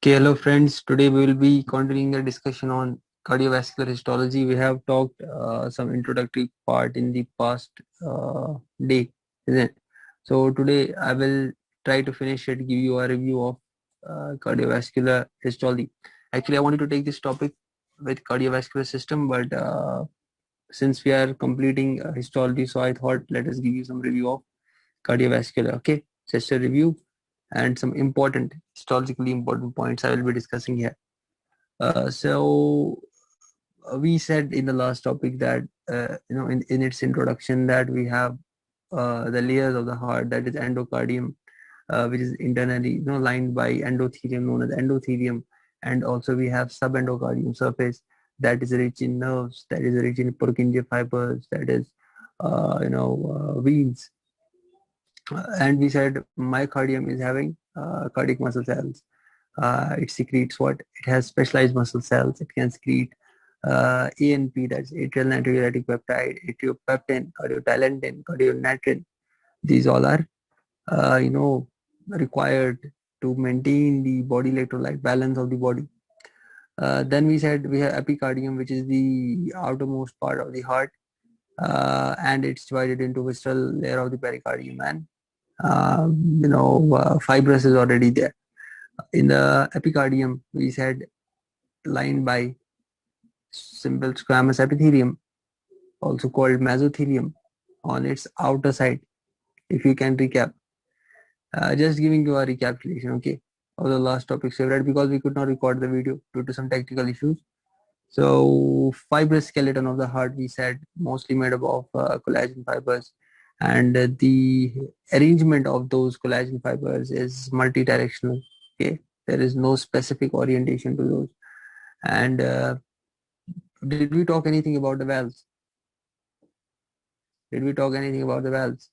Okay, hello friends. Today we will be continuing the discussion on cardiovascular histology. We have talked some introductory part in the past day, isn't it? So today I will try to finish it, give you a review of cardiovascular histology. Actually, I wanted to take this topic with cardiovascular system, but since we are completing histology, so I thought let us give you some review of cardiovascular. Okay, just a review and some important, histologically important points I will be discussing here. So we said in the last topic that in its introduction that we have the layers of the heart, that is endocardium, which is internally lined by endothelium known as endothelium, and also we have subendocardium surface that is rich in nerves, that is rich in Purkinje fibers, that is veins. And we said myocardium is having cardiac muscle cells. It secretes what? It has specialized muscle cells. It can secrete ANP, that's atrial natriuretic peptide, atriopeptin, cardiotalentin, cardionatrin. These all are, required to maintain the body electrolyte balance of the body. Then we said we have epicardium, which is the outermost part of the heart, and it's divided into visceral layer of the pericardium, and fibrous is already there. In the epicardium, we said lined by simple squamous epithelium, also called mesothelium, on its outer side. If you can recap, just giving you a recapitulation, okay, of the last topics we read, because we could not record the video due to some technical issues. So fibrous skeleton of the heart, we said, mostly made up of collagen fibers, and the arrangement of those collagen fibers is multidirectional. Okay, there is no specific orientation to those. And did we talk anything about the valves? Did we talk anything about the valves?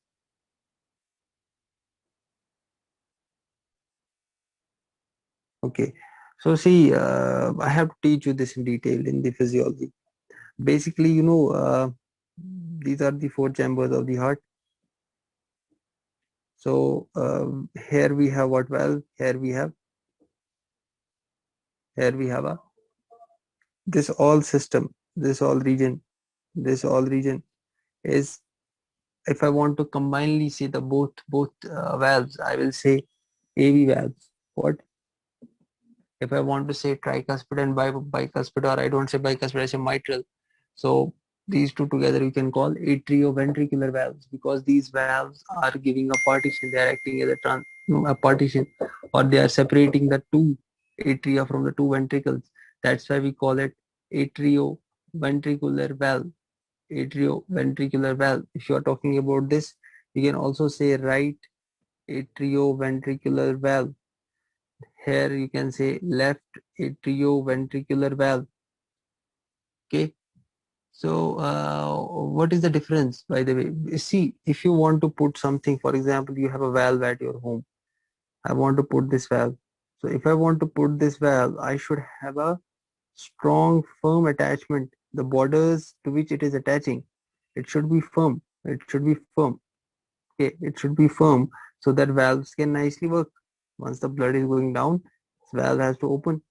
Okay, so see, I have to teach you this in detail in the physiology. Basically, these are the four chambers of the heart. So here we have what valve? Here we have a this all system, this all region is, if I want to combinedly say the both valves, I will say AV valves. What? If I want to say tricuspid and bicuspid, or I don't say bicuspid, I say mitral. So these two together you can call atrioventricular valves, because these valves are giving a partition. They are acting as a partition, or they are separating the two atria from the two ventricles. That's why we call it atrioventricular valve. Atrioventricular valve. If you are talking about this, you can also say right atrioventricular valve. Here you can say left atrioventricular valve. Okay. So what is the difference, by the way? See, if you want to put something, for example, you have a valve at your home. I want to put this valve. So if I want to put this valve, I should have a strong, firm attachment. The borders to which it is attaching, it should be firm. It should be firm. Okay, it should be firm so that valves can nicely work. Once the blood is going down, this valve has to open,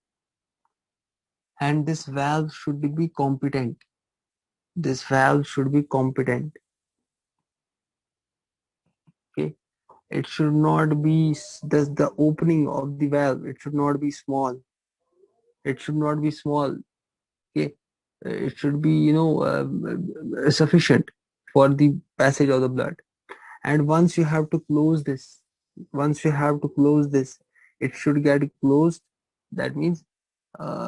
and this valve should be competent. This valve should be competent. Okay, it should not be the opening of the valve. It should not be small. It should not be small. Okay, it should be sufficient for the passage of the blood. And once you have to close this, it should get closed. That means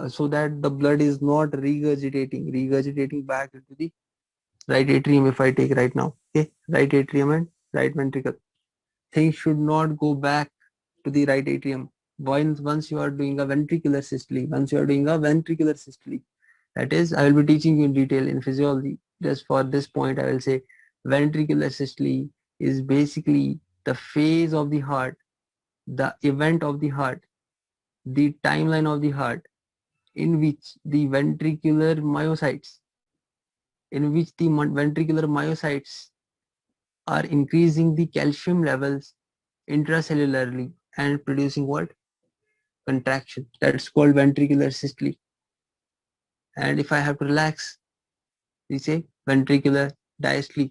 so that the blood is not regurgitating back into the right atrium. If I take right now, okay, right atrium and right ventricle, things should not go back to the right atrium. Once you are doing a ventricular systole, that is, I will be teaching you in detail in physiology. Just for this point, I will say ventricular systole is basically the phase of the heart, the event of the heart, the timeline of the heart, in which the ventricular myocytes, are increasing the calcium levels intracellularly and producing what? contraction. That's called ventricular systole. And if I have to relax, we say ventricular diastole.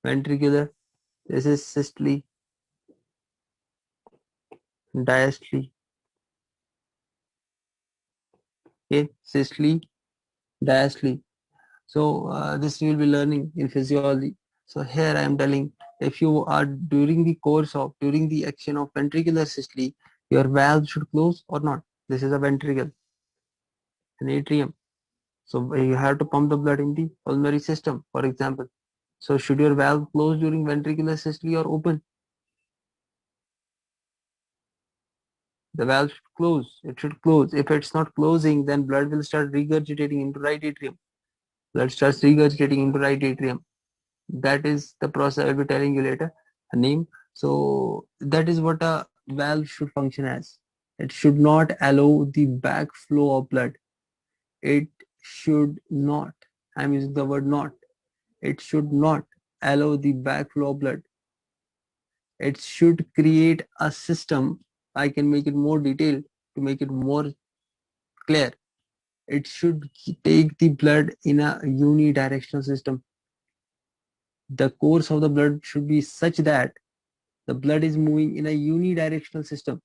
Ventricular, this is systole, diastole. Okay, systole, diastole. So this you will be learning in physiology. So here I am telling, if you are during the action of ventricular systole, your valve should close or not. This is a ventricle, an atrium. So you have to pump the blood in the pulmonary system, for example. So should your valve close during ventricular systole or open? The valve should close. It should close. If it's not closing, then blood will start regurgitating into right atrium. Blood starts regurgitating into right atrium. That is the process I will be telling you later. A name. So that is what a valve should function as. It should not allow the backflow of blood. It should not. I'm using the word not. It should not allow the backflow of blood. It should create a system. I can make it more detailed to make it more clear. It should take the blood in a unidirectional system. The course of the blood should be such that the blood is moving in a unidirectional system.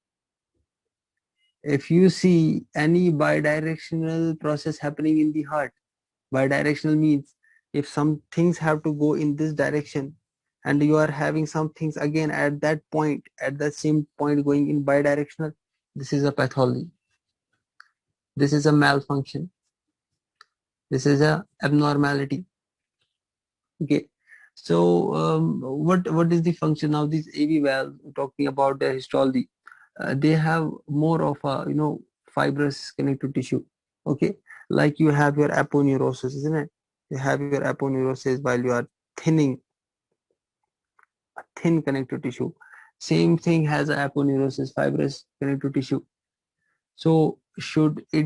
If you see any bidirectional process happening in the heart, bidirectional means if some things have to go in this direction and you are having some things again at that point, at that same point going in bidirectional, this is a pathology. This is a malfunction. This is a abnormality. Okay. So what is the function now? These AV valves, talking about their histology, they have more of a fibrous connective tissue. Okay, like you have your aponeurosis, isn't it? You have your aponeurosis while you are thinning a thin connective tissue. Same thing has a aponeurosis, fibrous connective tissue. So should the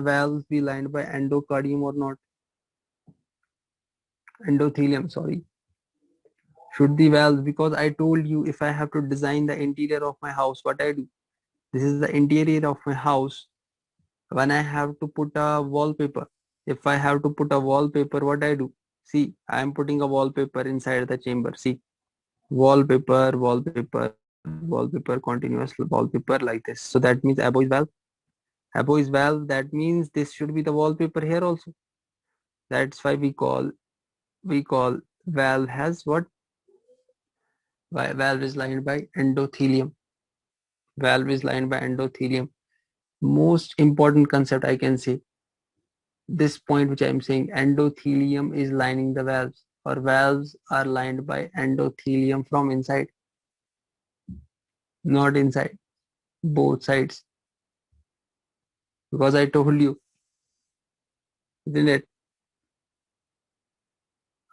valves be lined by endocardium or not? Endothelium, sorry. Should the valves, because I told you if I have to design the interior of my house, what I do? This is the interior of my house. When I have to put a wallpaper, if I have to put a wallpaper, what I do? See, I am putting a wallpaper inside the chamber. See, wallpaper, wallpaper, wallpaper, continuous wallpaper like this. So that means above is valve. Above is valve. That means this should be the wallpaper here also. That's why we call valve has what? Valve is lined by endothelium. Valve is lined by endothelium. Most important concept I can say. This point which I am saying, endothelium is lining the valves, or valves are lined by endothelium from inside, not inside, both sides. Because I told you, isn't it?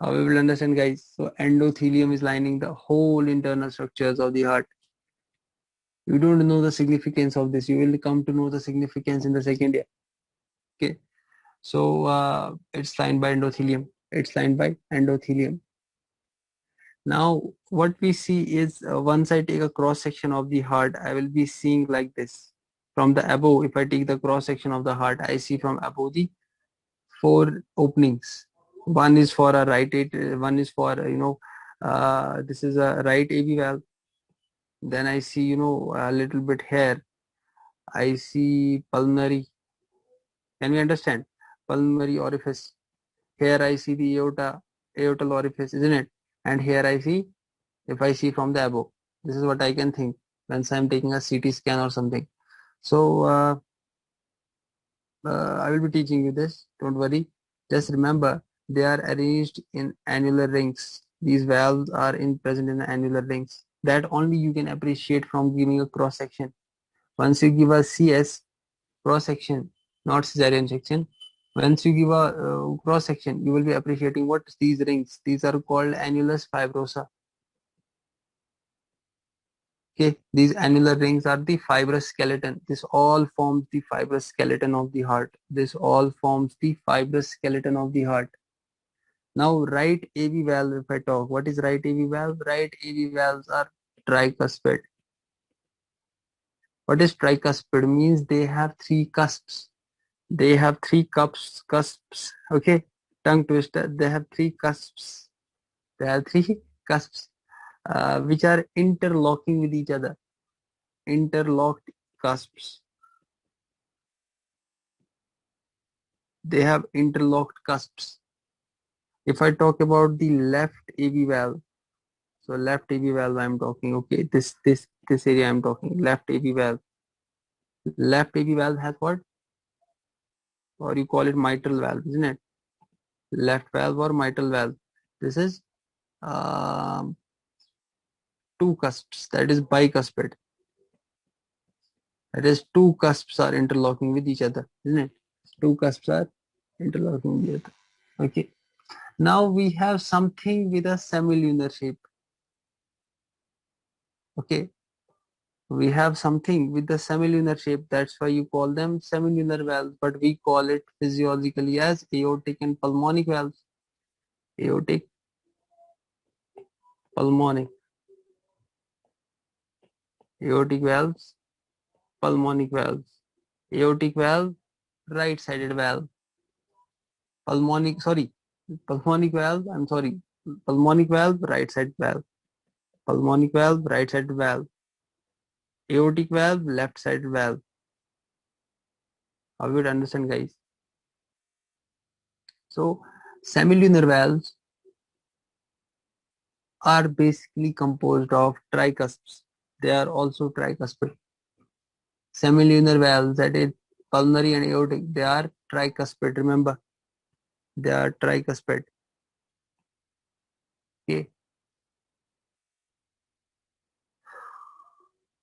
How we will understand, guys? So endothelium is lining the whole internal structures of the heart. You don't know the significance of this. You will come to know the significance in the second year. Okay. So it's lined by endothelium. It's lined by endothelium. Now, what we see is once I take a cross section of the heart, I will be seeing like this. From the above, if I take the cross section of the heart, I see from above the 4 openings. One is for a one is for this is a right AV valve. Then I see a little bit here. I see pulmonary. Can we understand? Pulmonary orifice. Here I see the aortal orifice, isn't it? And here I see, if I see from the above, this is what I can think once I'm taking a CT scan or something. So I will be teaching you this. Don't worry. Just remember, they are arranged in annular rings. These valves are present in the annular rings. That only you can appreciate from giving a cross section. Once you give a CS cross section, not cesarean section. Once you give a cross section, you will be appreciating what these rings. These are called annulus fibrosa. Okay, these annular rings are the fibrous skeleton. This all forms the fibrous skeleton of the heart. This all forms the fibrous skeleton of the heart. Now, right AV valve, if I talk, what is right AV valve? Right AV valves are tricuspid. What is tricuspid? Means they have three cusps. They have three cusps. Okay, tongue twister. They have three cusps. They have three cusps, which are interlocking with each other. Interlocked cusps. They have interlocked cusps. If I talk about the left AV valve, so left AV valve I'm talking. Okay, this area I'm talking. Left AV valve. Left AV valve has what? Or you call it mitral valve, isn't it? Left valve or mitral valve. This is um, two cusps. That is bicuspid. That is two cusps are interlocking with each other, isn't it? Two cusps are interlocking with each other. Okay. Now we have something with a semilunar shape. Okay. We have something with the semilunar shape. That's why you call them semilunar valves, but we call it physiologically as aortic and pulmonic valves. Aortic, pulmonic. Aortic valves, pulmonic valves. Aortic valve, right-sided valve. Pulmonic, sorry, pulmonic valve, I'm sorry. Pulmonic valve, right-sided valve. Pulmonic valve, right-sided valve. Aortic valve, left-sided valve. How you would understand, guys? So, semilunar valves are basically composed of tricusps. They are also tricuspid. Semilunar valves, that is pulmonary and aortic, they are tricuspid. Remember, they are tricuspid. Okay,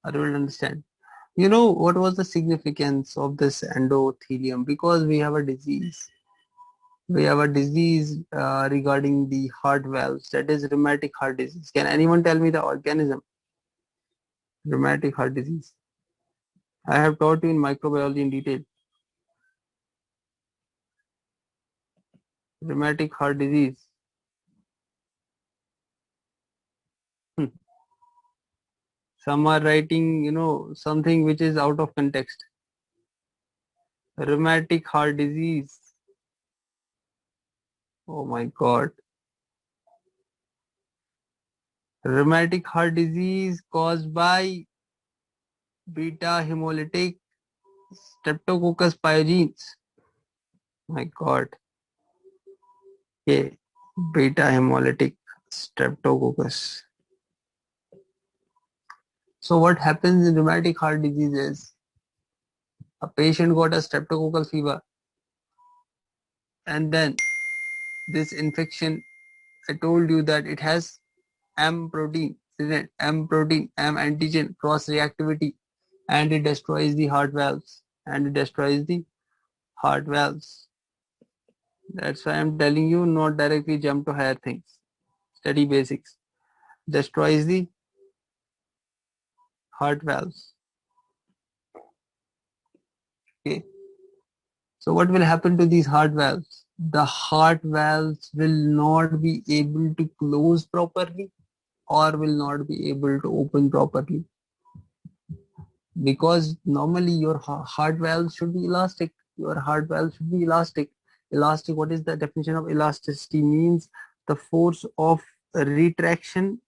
I will understand. You know what was the significance of this endothelium? Because we have a disease. We have a disease regarding the heart valves, that is rheumatic heart disease. Can anyone tell me the organism? Rheumatic heart disease. I have taught you in microbiology in detail. Rheumatic heart disease. Hmm. Some are writing, something which is out of context. Rheumatic heart disease. Oh my God. Rheumatic heart disease caused by beta hemolytic Streptococcus pyogenes. My God. Okay. Beta hemolytic Streptococcus. So what happens in rheumatic heart disease is a patient got a streptococcal fever, and then this infection, I told you that it has M protein, isn't it? M protein, M antigen cross reactivity, and it destroys the heart valves. That's why I'm telling you, not directly jump to higher things. Study basics. Destroys the heart valves. Okay. So what will happen to these heart valves? The heart valves will not be able to close properly or will not be able to open properly, because normally your heart valve should be elastic. Your heart valve should be elastic. Elastic, what is the definition of elasticity? Means the force of retraction,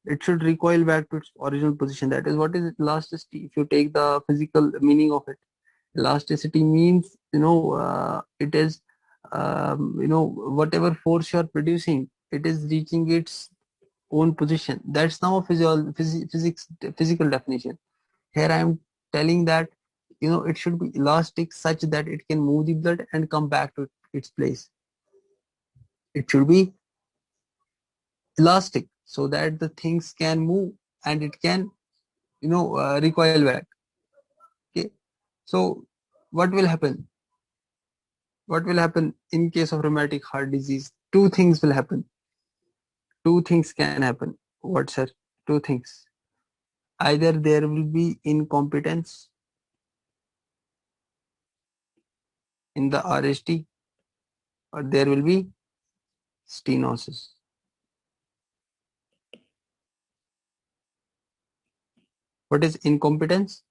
it should recoil back to its original position. That is what is elasticity. If you take the physical meaning of it, elasticity means, it is, whatever force you are producing, it is reaching its own position. That's now a physical definition. Here I am telling that, it should be elastic such that it can move the blood and come back to its place. It should be elastic so that the things can move and it can, recoil back. Okay. So what will happen? What will happen in case of rheumatic heart disease? Two things will happen. Two things can happen. What, sir? Two things. Either there will be incompetence in the RST, or there will be stenosis. What is incompetence?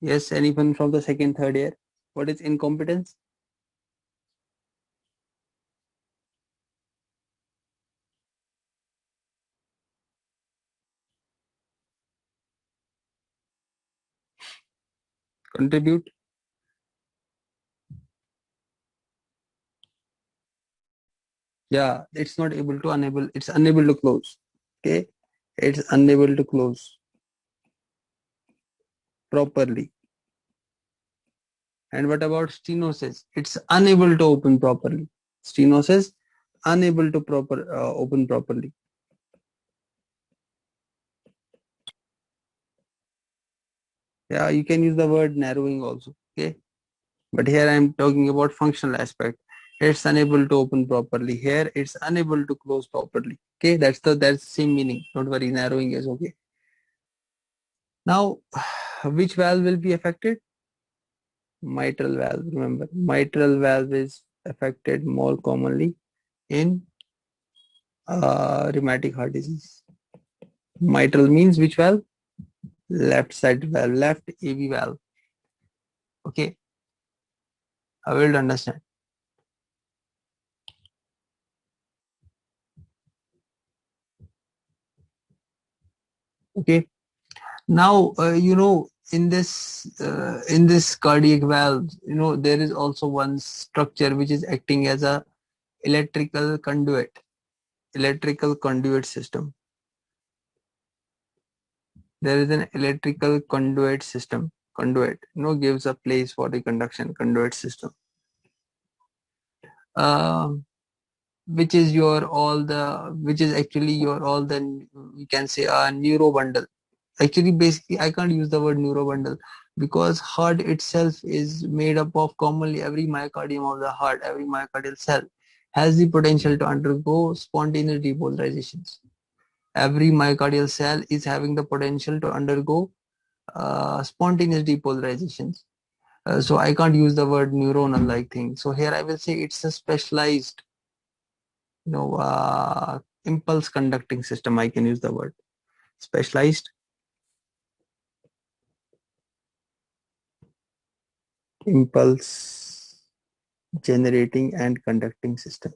Yes, anyone from the second, third year? What is incompetence? Contribute. Yeah, it's not able to unable. It's unable to close. Okay, it's unable to close properly. And what about stenosis? It's unable to open properly. Stenosis, unable to open properly. Yeah, you can use the word narrowing also. Okay, but here I am talking about functional aspect. It's unable to open properly. Here it's unable to close properly. Okay, that's the same meaning. Don't worry, narrowing is okay. Now, which valve will be affected? Mitral valve. Remember, mitral valve is affected more commonly in rheumatic heart disease. Mitral means which valve? Left side valve, left AV valve. Okay, I will understand. Okay, now in this cardiac valve, there is also one structure which is acting as a electrical conduit, electrical conduit system. There is an electrical conduit system. Conduit, gives a place for the conduction. Conduit system. Um which is which is actually your all the, we can say, a neuro bundle. Actually, basically, I can't use the word neuro bundle because heart itself is made up of commonly every myocardium of the heart, every myocardial cell has the potential to undergo spontaneous depolarizations. Every myocardial cell is having the potential to undergo spontaneous depolarizations. So I can't use the word neuronal like thing. So here I will say it's a specialized impulse conducting system. I can use the word specialized impulse generating and conducting system.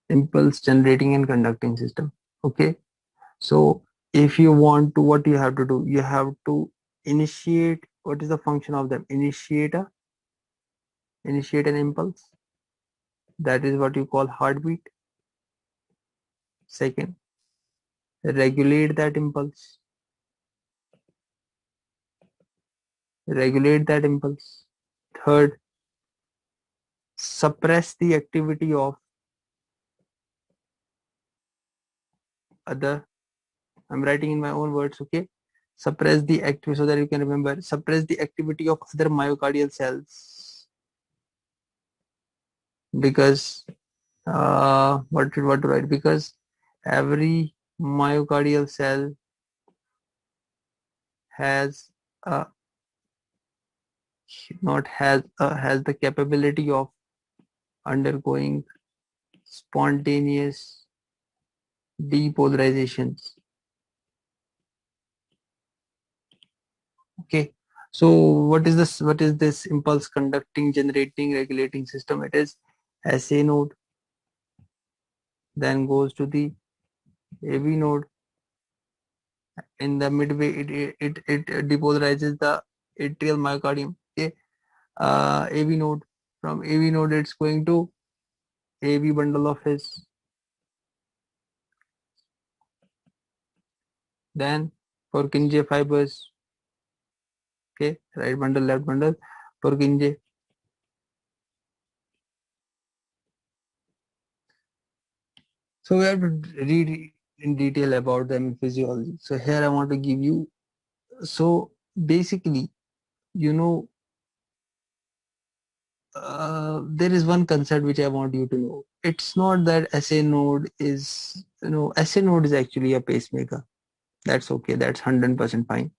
Impulse generating and conducting system. Okay, so if you want to, what you have to do, you have to initiate. What is the function of them? Initiate an impulse. That is what you call heartbeat. Second, regulate that impulse. Regulate that impulse. Third, suppress the activity of other. I'm writing in my own words. Okay, suppress the activity, so that you can remember. Suppress the activity of other myocardial cells, because what to write? Because every myocardial cell has uh, not has the capability of undergoing spontaneous depolarizations. Okay, so what is this impulse conducting, generating, regulating system? It is SA node, then goes to the AV node. In the midway, it depolarizes the atrial myocardium. Okay, AV node. From AV node, it's going to AV bundle of his. Then Purkinje fibers. Okay, right bundle, left bundle, Purkinje. So we have to read in detail about them in physiology. So here I want to give you. So basically, you know, there is one concept which I want you to know. It's not that SA node is, SA node is actually a pacemaker. That's okay. That's 100% fine.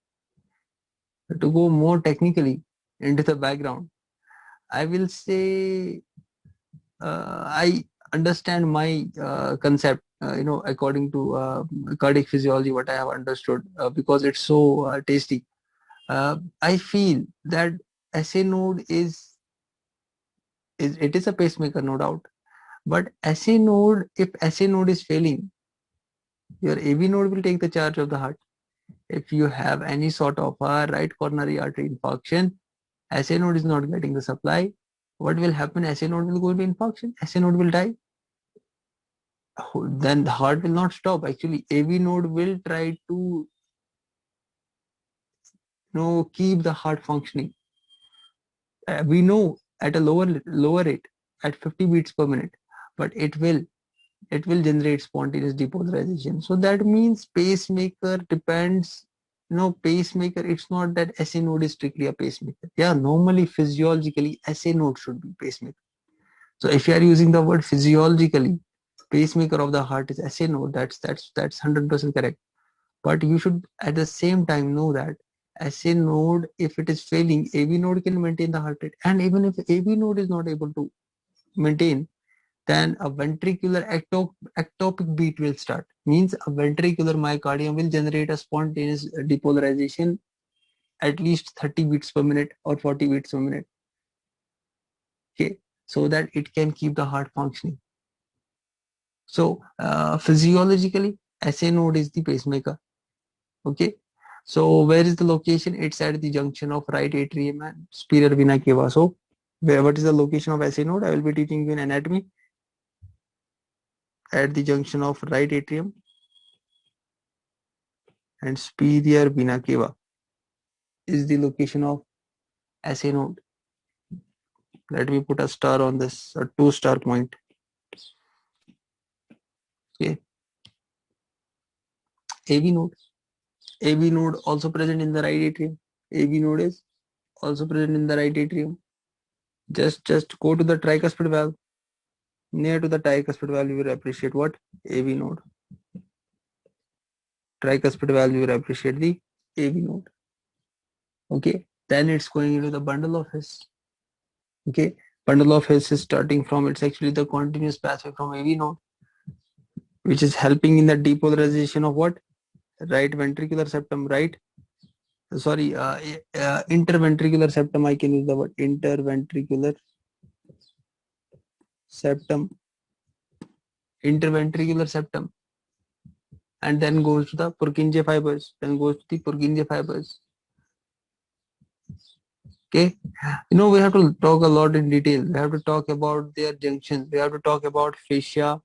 But to go more technically into the background, I will say I understand my concept, according to cardiac physiology, what I have understood, because it's so tasty. I feel that SA node is it is a pacemaker, no doubt. But SA node, if SA node is failing, your AV node will take the charge of the heart. If you have any sort of a right coronary artery infarction, SA node is not getting the supply. What will happen? SA node will go into infarction. SA node will die. Then the heart will not stop. Actually, AV node will try to keep the heart functioning. We know at a lower rate, at 50 beats per minute, but it will generate spontaneous depolarization. So that means pacemaker depends. Pacemaker, it's not that SA node is strictly a pacemaker. Yeah, normally physiologically SA node should be pacemaker. So if you are using the word physiologically, pacemaker of the heart is SA node, that's 100% correct. But you should at the same time know that SA node, if it is failing, AV node can maintain the heart rate. And even if AV node is not able to maintain, then a ventricular ectopic beat will start. Means a ventricular myocardium will generate a spontaneous depolarization at least 30 beats per minute or 40 beats per minute. Okay, so that it can keep the heart functioning. So physiologically, SA node is the pacemaker. Okay, so where is the location? It's at the junction of right atrium and superior vena cava. So what is the location of SA node? I will be teaching you in anatomy. At the junction of right atrium and superior vena cava is the location of SA node. Let me put a star on this, a 2-star point. Okay, AV node. AV node also present in the right atrium. AV node is also present in the right atrium. Just go to the tricuspid valve. Near to the tricuspid valve, you will appreciate what? AV node. Tricuspid valve, you will appreciate the AV node. Okay, then it's going into the bundle of His. Okay, bundle of His is starting from, it's actually the continuous pathway from AV node, which is helping in the depolarization of what? Right ventricular septum, right? Sorry, interventricular septum, I can use the word interventricular septum, interventricular septum, and then goes to the Purkinje fibers, Okay, we have to talk a lot in detail. We have to talk about their junctions. We have to talk about fascia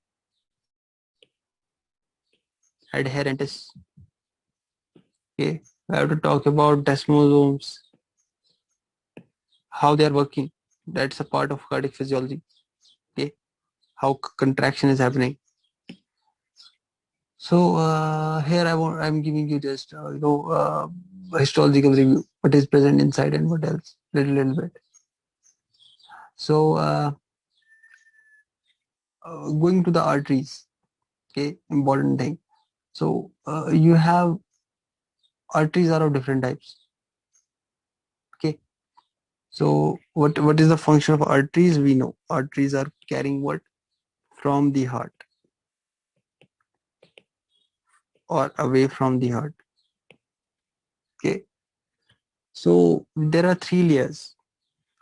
adherentes. Okay, we have to talk about desmosomes, how they are working. That's a part of cardiac physiology. Okay, how contraction is happening. So here I'm giving you just histological review, what is present inside and what else, little bit. So going to the arteries, okay, important thing. So you have arteries are of different types. Okay, so what is the function of arteries? We know arteries are carrying what from the heart or away from the heart. Okay, so there are 3 layers.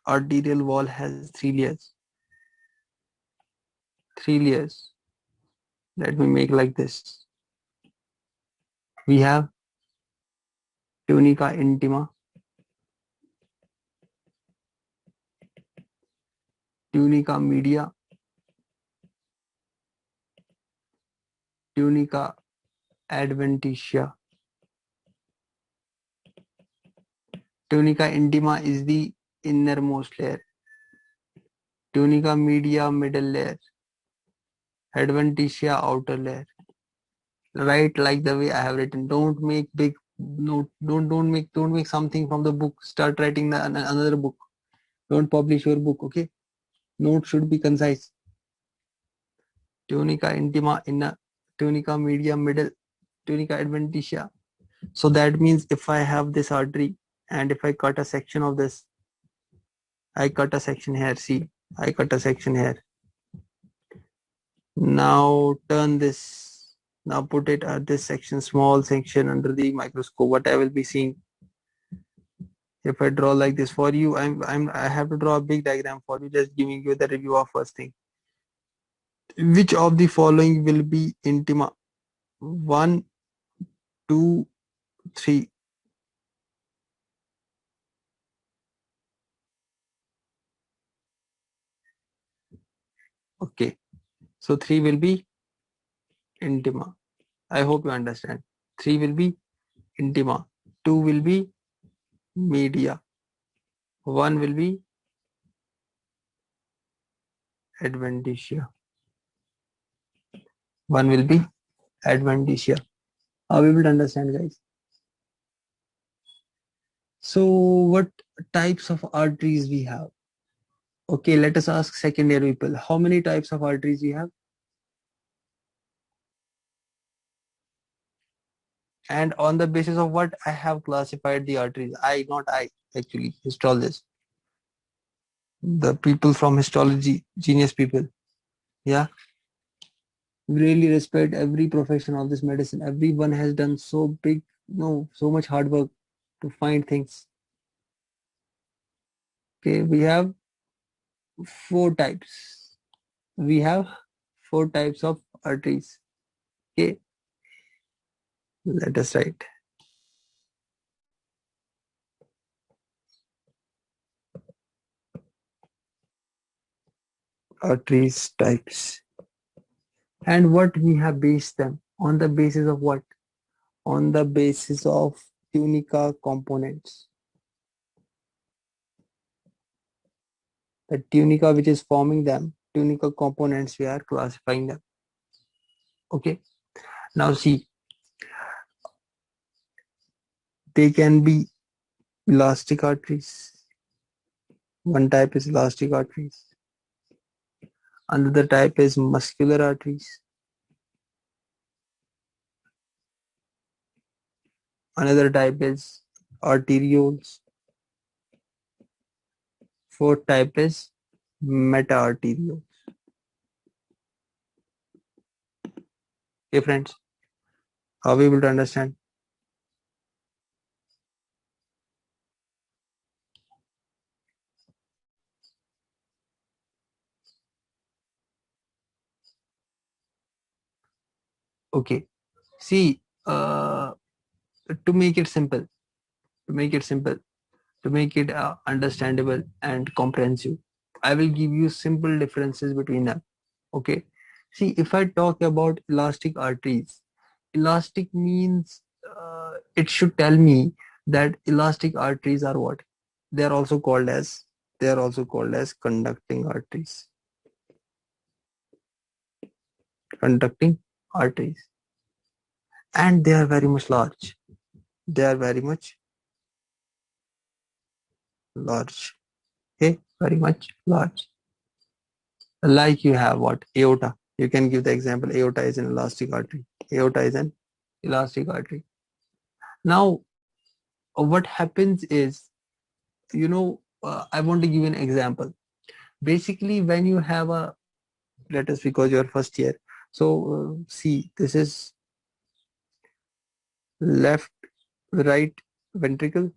Arterial wall has 3 layers. 3 layers. Let me make like this. We have tunica intima, tunica media, tunica adventitia. Tunica intima is the innermost layer. Tunica media middle layer. Adventitia outer layer. Write like the way I have written. Don't make big note. Don't make something from the book. Start writing another book. Don't publish your book. Okay. Note should be concise. Tunica intima inner, tunica media middle, tunica adventitia. So that means if I have this artery and if I cut a section of this, I cut a section here. See, I cut a section here. Now turn this, now put it at this section, small section under the microscope. What I will be seeing, if I draw like this for you, I have to draw a big diagram for you, just giving you the review of first thing. Which of the following will be intima? 1, 2, 3. Okay, so 3 will be intima. I hope you understand. 3 will be intima. 2 will be media. 1 will be adventitia. 1 will be adventitia. Are we able to understand, guys? So what types of arteries we have? Okay, let us ask second year people. How many types of arteries we have? And on the basis of what I have classified the arteries? Not I, actually, histologists. The people from histology, genius people. Yeah. We really respect every profession of this medicine. Everyone has done so big, so much hard work to find things. Okay, we have 4 types. We have 4 types of arteries. Okay, let us write. Arteries types. And what we have based them on the basis of what? On the basis of tunica components. The tunica which is forming them, tunica components, we are classifying them. Okay, now see, they can be elastic arteries. One type is elastic arteries. Another type is muscular arteries. Another type is arterioles. Fourth type is meta-arterioles. Okay, friends, are we able to understand? Okay, see, to make it simple, to make it simple, to make it understandable and comprehensive, I will give you simple differences between them. Okay, see, if I talk about elastic arteries, elastic means it should tell me that elastic arteries are what? They are also called as conducting arteries. Conducting arteries, and they are very much large. They are very much large. Okay, very much large. Like you have what? Aorta. You can give the example. Aorta is an elastic artery. Aorta is an elastic artery. Now, what happens is, I want to give an example. Basically, when you have a, let us, because you are first year. So see, this is left, right ventricle,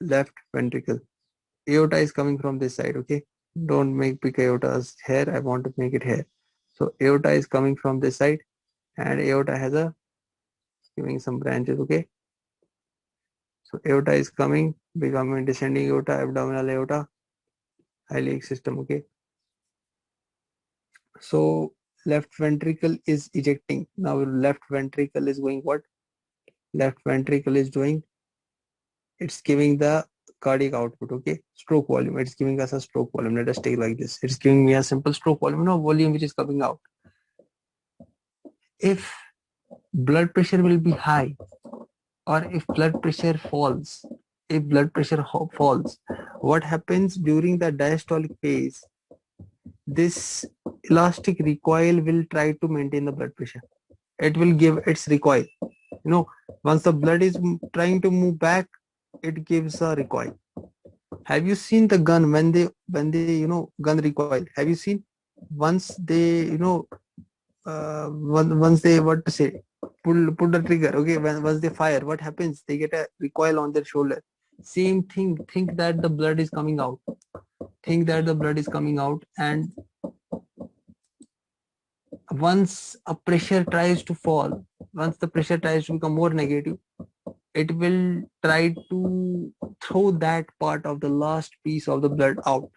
left ventricle. Aorta is coming from this side. Okay, don't make big aortas here. I want to make it here. So aorta is coming from this side, and aorta has a giving some branches. Okay, so aorta is coming, becoming descending aorta, abdominal aorta, iliac system. Okay, so left ventricle is ejecting. Now left ventricle is going what? Left ventricle is doing, it's giving the cardiac output. Okay, stroke volume, it's giving us a stroke volume. Let us take like this, it's giving me a simple stroke volume, no volume which is coming out. If blood pressure will be high, or if blood pressure falls, what happens during the diastolic phase? This elastic recoil will try to maintain the blood pressure. It will give its recoil. Once the blood is trying to move back, it gives a recoil. Have you seen the gun when they gun recoil? Have you seen? Once they once they what to say pull the trigger, okay, once they fire, what happens? They get a recoil on their shoulder. Same thing, think that the blood is coming out, and once a pressure tries to fall, once the pressure tries to become more negative, it will try to throw that part of the last piece of the blood out,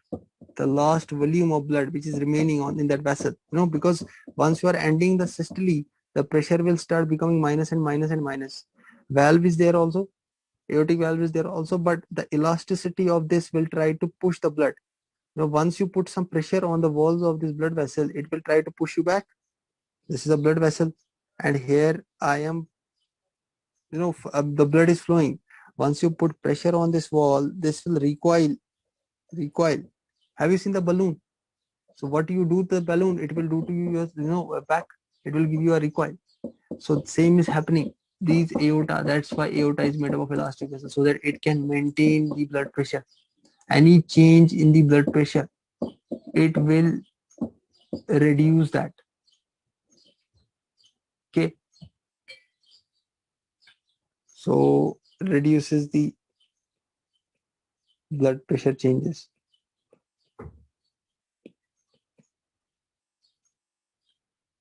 the last volume of blood which is remaining on in that vessel, because once you are ending the systole, the pressure will start becoming minus and minus and minus. Valve is there also, aortic valve is there also, but the elasticity of this will try to push the blood. Once you put some pressure on the walls of this blood vessel, it will try to push you back. This is a blood vessel, and here I am, the blood is flowing. Once you put pressure on this wall, this will recoil. Have you seen the balloon? So what you do to the balloon, it will do to you, back. It will give you a recoil. So same is happening. These aorta, that's why aorta is made up of elastic vessels, so that it can maintain the blood pressure. Any change in the blood pressure, it will reduce that. Okay. So reduces the blood pressure changes.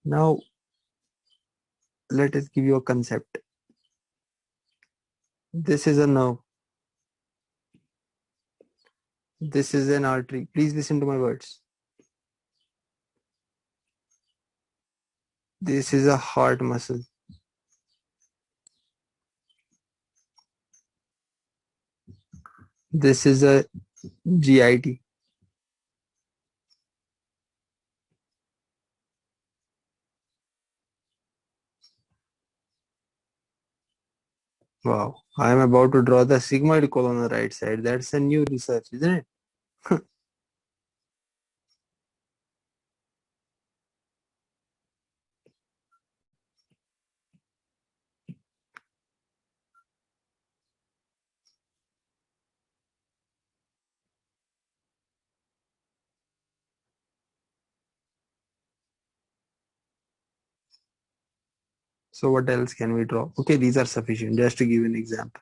Now let us give you a concept. This is a nerve. This is an artery. Please listen to my words. This is a heart muscle. This is a GIT. Wow. I am about to draw the sigmoid colon on the right side. That's a new research, isn't it? So what else can we draw? Okay, these are sufficient just to give an example.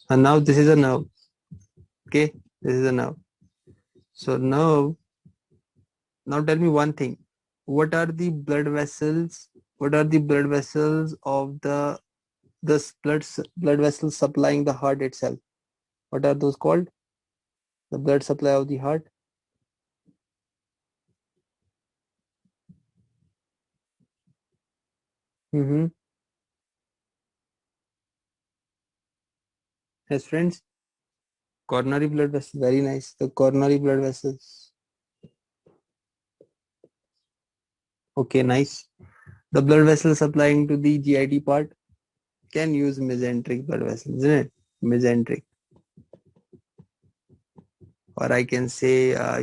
And now this is a nerve. Okay, this is a nerve. So nerve, now tell me one thing. What are the blood vessels? What are the blood vessels of the blood vessels supplying the heart itself? What are those called? The blood supply of the heart? Mm-hmm. Yes, friends. Coronary blood vessels, very nice. The coronary blood vessels. Okay, nice. The blood vessels supplying to the GIT part can use mesenteric blood vessels, isn't it? Mesenteric. Or I can say, uh,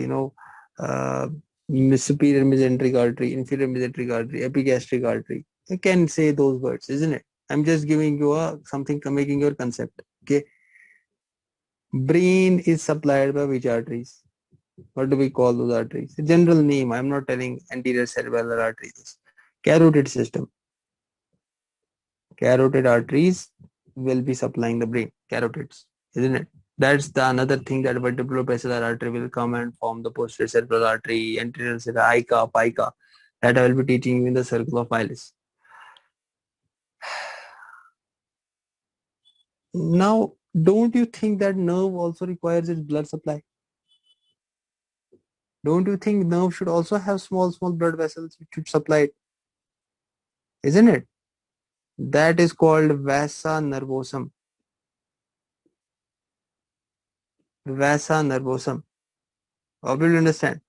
superior mesenteric artery, inferior mesenteric artery, epigastric artery. I can say those words, isn't it? I'm just giving you something, making your concept. Okay. Brain is supplied by which arteries? What do we call those arteries? A general name. I'm not telling anterior cerebellar arteries. Carotid system. Carotid arteries will be supplying the brain. Carotids, isn't it? That's the another thing, that vertebral basilar artery will come and form the posterior cerebral artery, anterior cerebral, ICA, PICA. That I will be teaching you in the circle of Miles. Now, don't you think that nerve also requires its blood supply? Don't you think nerve should also have small blood vessels which should supply it? Isn't it? That is called vasa nervosum. Vasa nervosum. How will you understand?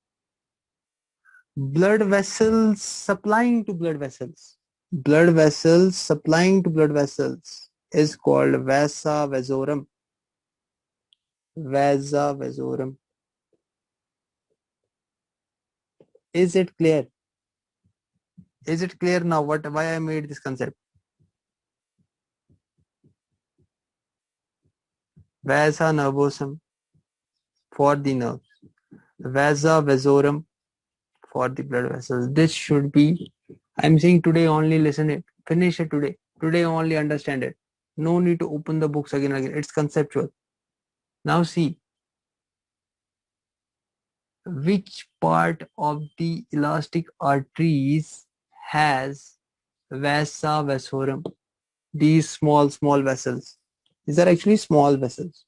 Blood vessels supplying to blood vessels. Blood vessels supplying to blood vessels is called vasa vasorum. Vasa vasorum. Is it clear? Is it clear now why I made this concept? Vasa nervosum for the nerves. Vasa vasorum for the blood vessels. This should be I'm saying today only listen it. Finish it today. Today only understand it. No need to open the books again and again. It's conceptual. Now see, which part of the elastic arteries has vasa vasorum? These small vessels. These are actually small vessels.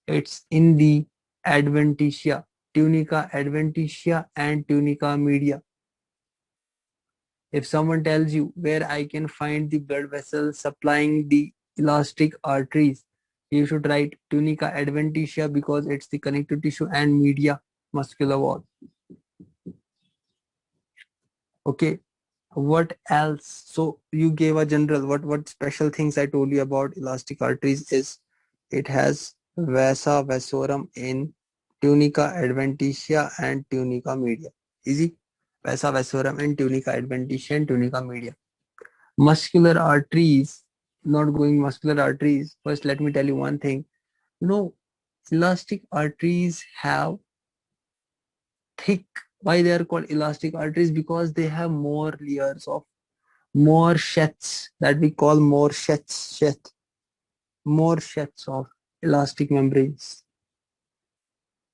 It's in the adventitia, tunica adventitia and tunica media. If someone tells you where I can find the blood vessels supplying the elastic arteries, you should write tunica adventitia because it's the connective tissue and media muscular wall. Okay, what else? So you gave a general. What special things I told you about elastic arteries is it has vasa vasorum in tunica adventitia and tunica media. Easy. Vasa vasorum in tunica adventitia and tunica media. Muscular arteries, not going muscular arteries. First, let me tell you one thing. You know, elastic arteries have thick. Why they are called elastic arteries? Because they have more layers of more sheaths that we call more sheaths of elastic membranes.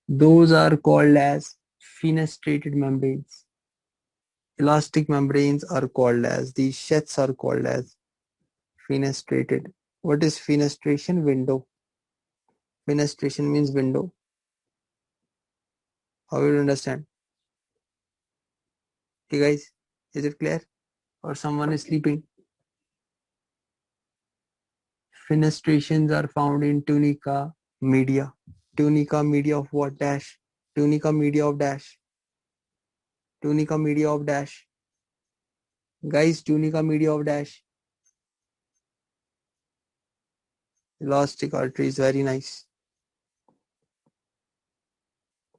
Those are called as fenestrated membranes. Elastic membranes are called as, these sheaths are called as fenestrated. What is fenestration? Window. Fenestration means window. How will you understand? Hey guys, is it clear? Or someone is sleeping? Fenestrations are found in tunica media. Tunica media of what? Dash. Tunica media of dash. Tunica media of dash. Guys, tunica media of dash. Elastic artery is very nice.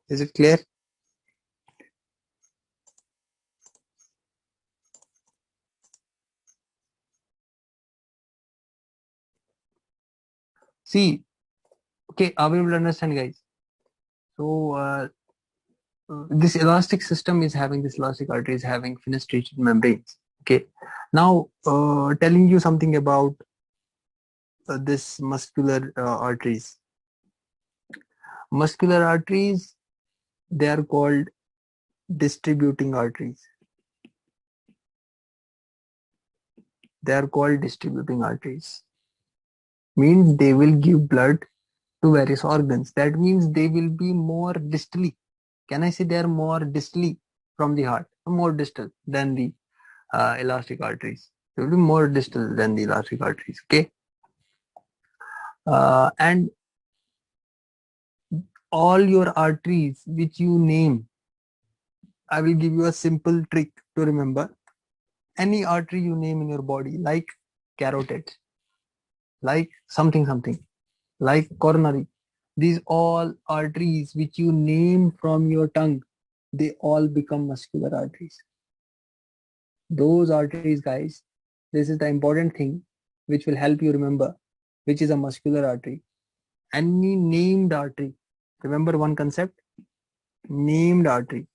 Is it clear? See, okay, are we able to understand, guys? So, this elastic system is having, this elastic artery is having fenestrated membranes. Okay. Now, telling you something about this muscular arteries. Muscular arteries, they are called distributing arteries. They are called distributing arteries. Means they will give blood to various organs. That means they will be more distally. Can I say they are more distally from the heart? More distal than the elastic arteries. They will be more distal than the elastic arteries. Okay. And all your arteries which you name, I will give you a simple trick to remember. Any artery you name in your body, like carotid, like something, like coronary, these all arteries which you name from your tongue, they all become muscular arteries. Those arteries, guys, this is the important thing which will help you remember which is a muscular artery. Any named artery, remember one concept, named artery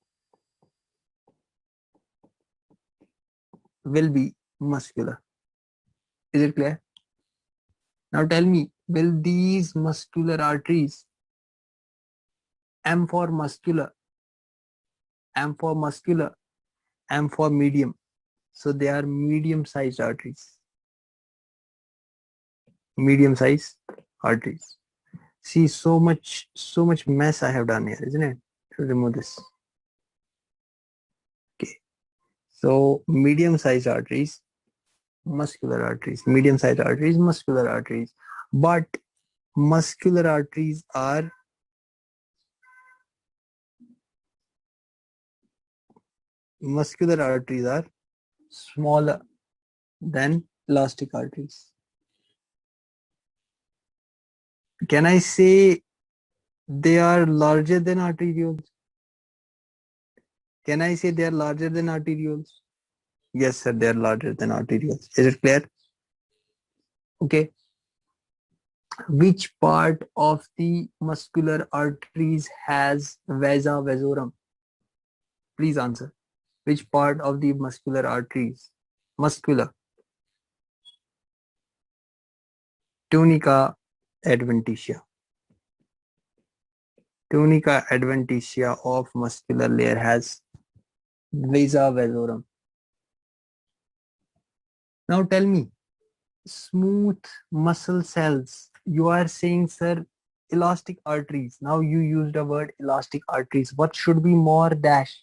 will be muscular. Is it clear? Now tell me, will these muscular arteries, M for muscular, M for muscular, M for medium, so they are medium-sized arteries. Medium-sized arteries. See, so much mess I have done here, isn't it? To remove this. Okay. So medium-sized arteries, muscular arteries, medium-sized arteries, muscular arteries. But muscular arteries are smaller than elastic arteries. Can I say they are larger than arterioles? Can I say they are larger than arterioles? Yes, sir, they are larger than arterioles. Is it clear? Okay. Which part of the muscular arteries has vasa vasorum? Please answer. Which part of the muscular arteries muscular, tunica adventitia. Tunica adventitia of muscular layer has vasa vasorum. Now tell me, smooth muscle cells. You are saying, sir, elastic arteries. Now you used a word elastic arteries. What should be more dash?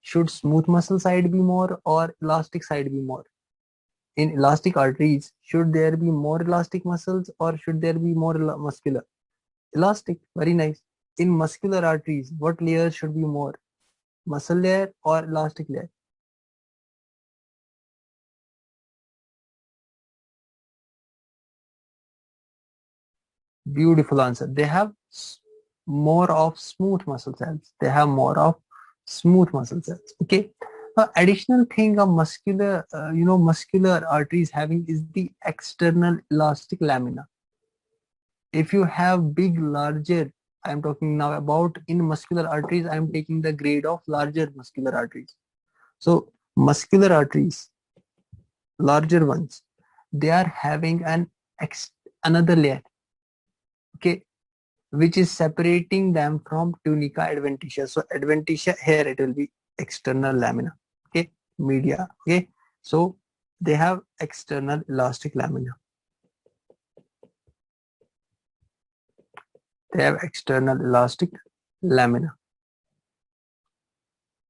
Should smooth muscle side be more or elastic side be more? In elastic arteries, should there be more elastic muscles or should there be more muscular? Elastic, very nice. In muscular arteries, what layer should be more? Muscle layer or elastic layer? Beautiful answer. They have more of smooth muscle cells. They have more of smooth muscle cells. Okay. Additional thing of muscular, muscular arteries having is the external elastic lamina. If you have big, larger, I'm talking now about in muscular arteries, I'm taking the grade of larger muscular arteries. So muscular arteries, larger ones, they are having another layer, okay, which is separating them from tunica adventitia. So adventitia here it will be external lamina, okay, media, okay. So they have external elastic lamina. They have external elastic lamina.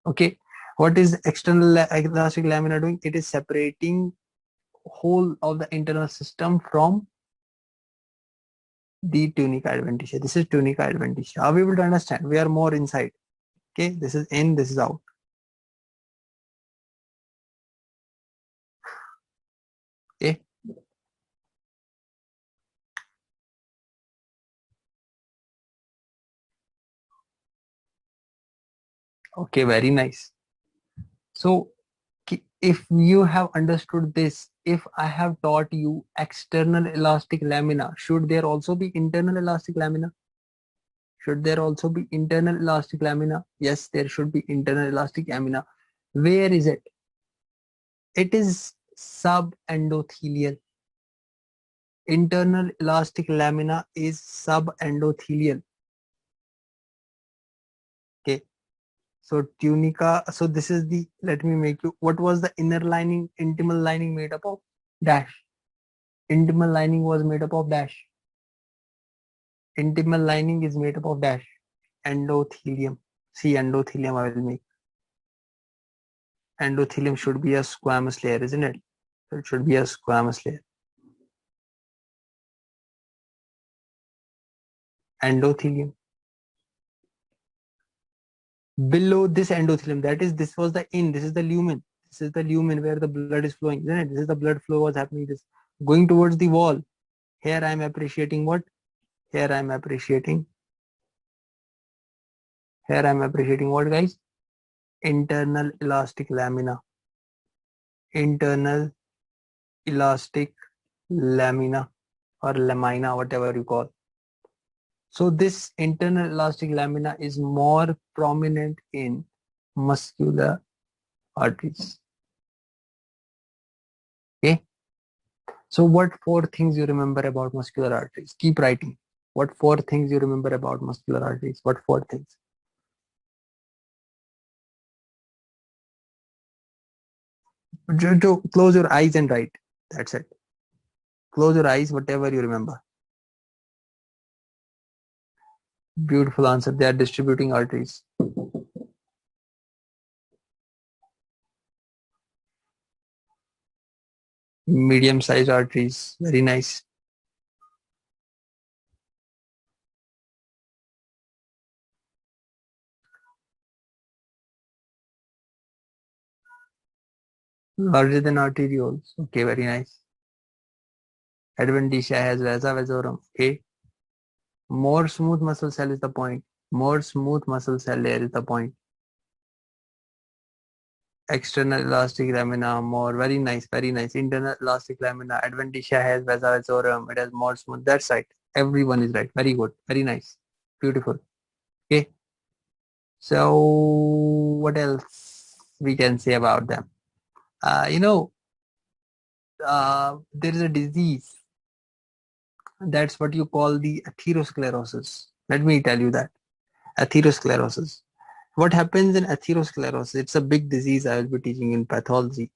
Okay, what is external elastic lamina doing? It is separating whole of the internal system from the tunica adventitia. This is tunica adventitia. Are we able to understand? We are more inside. Okay, this is in, this is out. Okay. Okay, very nice. So if you have understood this, if I have taught you external elastic lamina, should there also be internal elastic lamina? Should there also be internal elastic lamina? Yes, there should be internal elastic lamina. Where is it? It is subendothelial. Internal elastic lamina is subendothelial. Okay. So tunica, so this is the, let me make you, what was the inner lining, intimal lining made up of? Dash. Intimal lining was made up of dash. Intimal lining is made up of dash. Endothelium. See, endothelium I will make. Endothelium should be a squamous layer, isn't it? So it should be a squamous layer. Endothelium. Below this endothelium, that is, this was the in, this is the lumen. This is the lumen where the blood is flowing, isn't it? This is the blood flow was happening. This going towards the wall. Here I am appreciating what? Here I am appreciating. Here I am appreciating what, guys? Internal elastic lamina. Internal elastic lamina or lamina, whatever you call. So this internal elastic lamina is more prominent in muscular arteries. Okay. So what four things you remember about muscular arteries? Keep writing. What four things you remember about muscular arteries? What four things? Close your eyes and write. That's it. Close your eyes, whatever you remember. Beautiful answer. They are distributing arteries. Medium-sized arteries. Very nice. Larger than arterioles. Okay, very nice. Adventitia has vasa vasorum. Okay. More smooth muscle cell is the point. More smooth muscle cell layer is the point. External elastic lamina, more, very nice, very nice. Internal elastic lamina, adventitia has vasa vasorum, it has more smooth. That's right. Everyone is right. Very good. Very nice. Beautiful. Okay. So what else we can say about them? You know, there is a disease. That's what you call the atherosclerosis. Let me tell you that. Atherosclerosis. What happens in atherosclerosis? It's a big disease I will be teaching in pathology.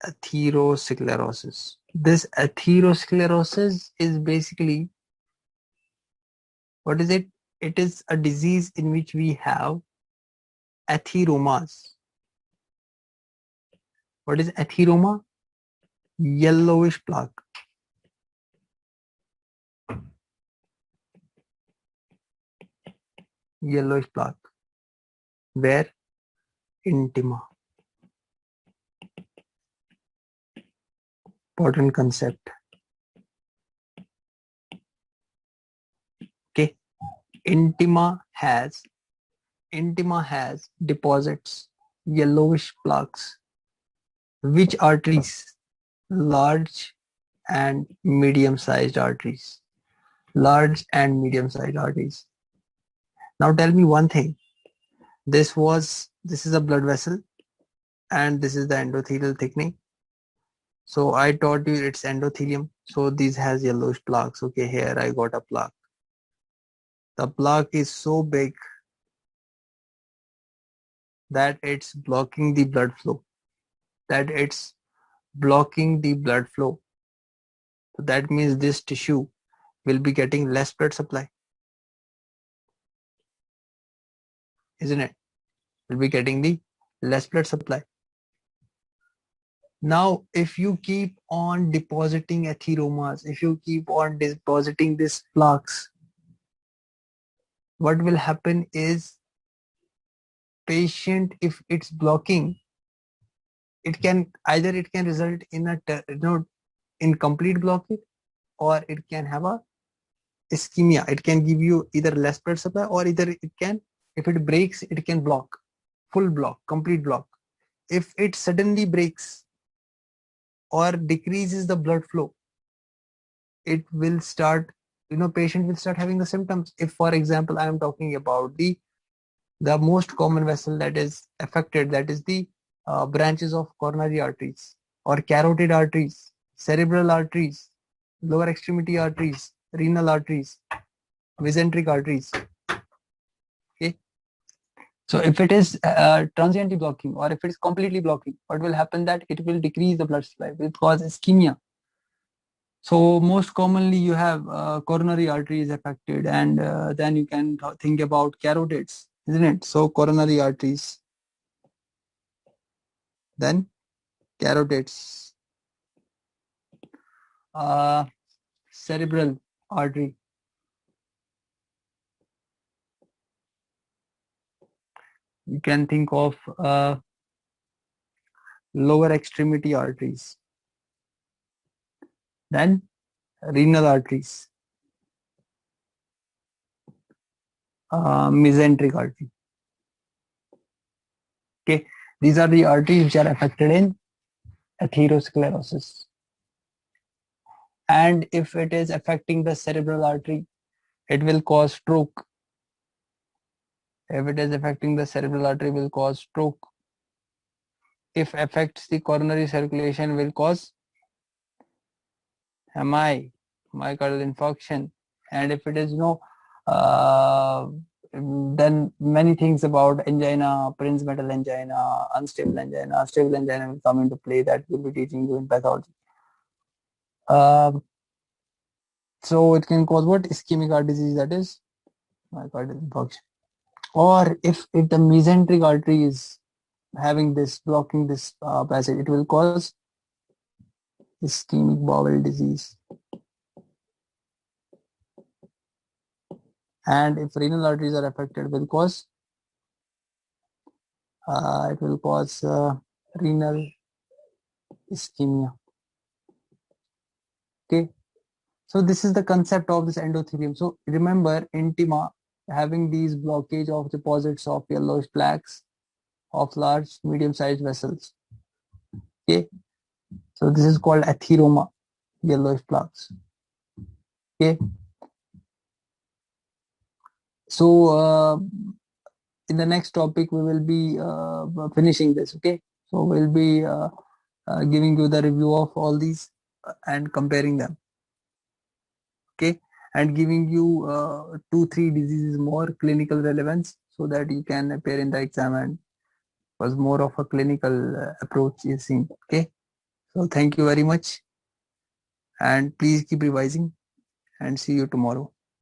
Atherosclerosis. This atherosclerosis is basically, what is it? It is a disease in which we have atheromas. What is atheroma? Yellowish plaque. Yellowish plaque. Where? Intima. Important concept. Okay. Intima has deposits, yellowish plaques. Which arteries? Large and medium-sized arteries. Large and medium-sized arteries. Now tell me one thing. This is a blood vessel and this is the endothelial thickening. So I taught you it's endothelium. So this has yellowish plaques. Okay, here I got a plaque. The plaque is so big that it's blocking the blood flow. So that means this tissue will be getting less blood supply, isn't it? Will be getting the less blood supply. Now, if you keep on depositing atheromas, if you keep on depositing these plaques, what will happen is patient, if it's blocking, it can result in a incomplete blockage, or it can have a ischemia. It can give you either less blood supply, or either it can, if it breaks, it can block, full block, complete block. If it suddenly breaks or decreases the blood flow, it will start, patient will start having the symptoms. If, for example, I am talking about the most common vessel that is affected, that is the branches of coronary arteries or carotid arteries, cerebral arteries, lower extremity arteries, renal arteries, mesenteric arteries. Okay. So if it is transiently blocking, or if it is completely blocking, what will happen that it will decrease the blood supply, will cause ischemia. So most commonly you have coronary arteries affected, and then you can think about carotids, isn't it? So coronary arteries, then carotids, cerebral artery. You can think of lower extremity arteries, then renal arteries, mesenteric artery. Okay, these are the arteries which are affected in atherosclerosis. And if it is affecting the cerebral artery, it will cause stroke. If it is affecting the cerebral artery, will cause stroke. If affects the coronary circulation, will cause MI, myocardial infarction. And if it is then many things about angina, Prince metal angina, unstable angina, stable angina will come into play, that we'll be teaching you in pathology. So it can cause what? Ischemic heart disease, that is myocardial infarction. Or if the mesenteric artery is having this, blocking this passage, it will cause ischemic bowel disease. And if renal arteries are affected, will cause renal ischemia. Okay, so this is the concept of this endothelium. So remember, intima having these blockage of deposits of yellowish plaques of large medium-sized vessels. Okay, so this is called atheroma, yellowish plaques. Okay, so in the next topic we will be finishing this. Okay, so we'll be giving you the review of all these and comparing them. Okay, and giving you 2-3 diseases more clinical relevance so that you can appear in the exam, and was more of a clinical approach is seen. Okay, so thank you very much, and please keep revising, and see you tomorrow.